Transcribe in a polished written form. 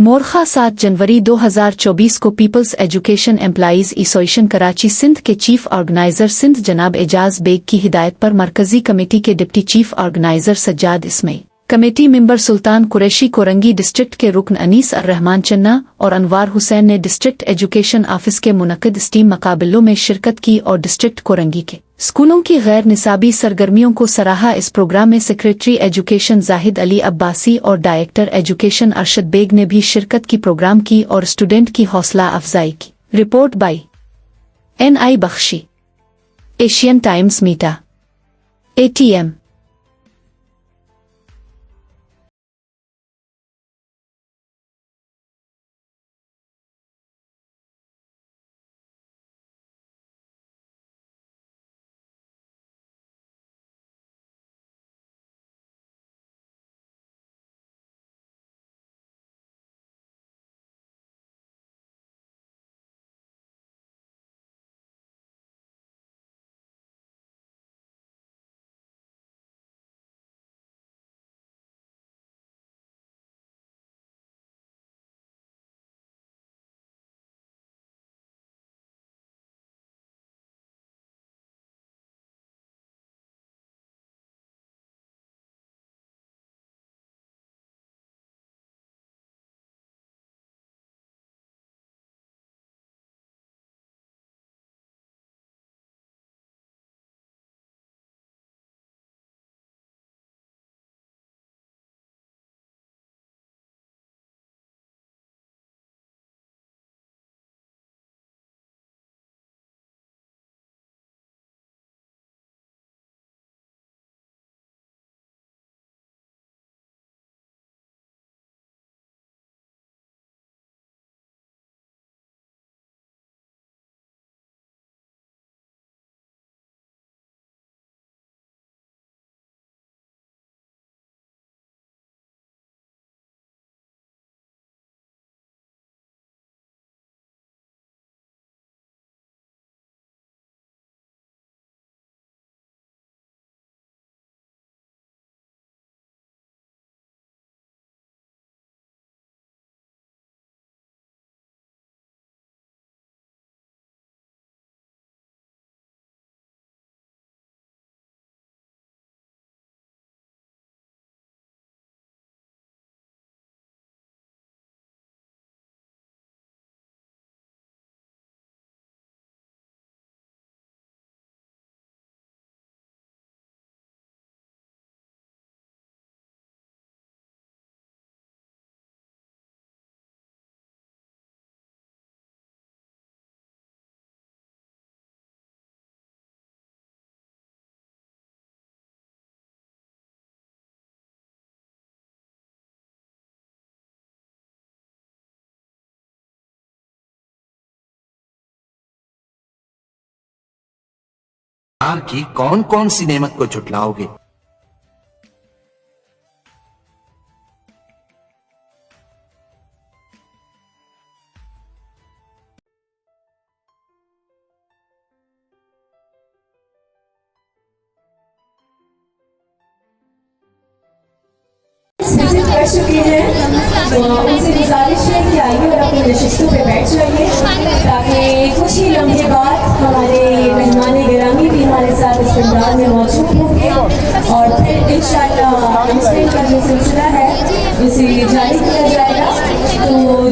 मोरखा 7 जनवरी 2024 को people's education employees association Karachi Sindh के चीफ ऑर्गेनाइजर सिंध जनाब एजाज बेग की हिदायत पर मरकजी कमेटी के deputy chief organizer Sajjad Ismail, committee member Sultan Qureshi Korangi, district के रुकन अनीस अर्रहमान चन्ना और अनवार हुसैन ने डिस्ट्रिक्ट एजुकेशन ऑफिस के मुनक्किद स्टीम मुकाबलों में शिरकत की और डिस्ट्रिक्ट कोरंगी के स्कूलों की गैर निसाबी सरगर्मियों को सराहा। इस प्रोग्राम में सेक्रेटरी एजुकेशन जाहिद अली अब्बासी और डायरेक्टर एजुकेशन अरशद बेग ने भी शिरकत की प्रोग्राम की और स्टूडेंट की हौसला अफजाई की। Report by NI Bakhshi, Asian Times मीटा, ATM। की कौन कौन सी नेमत को झुटलाओगे? कर चुके हैं, तो उनसे गुजारिश है कि आइए और अपनी नशिस्तों पे बैठ जाइए ताकि कुछ ही लम्हे बाद हमारे मेहमान गिरामी भी हमारे साथ इस पंडाल में मौजूद होंगे और फिर इंशाअल्लाह का जो सिलसिला है उसे जारी किया जाएगा। तो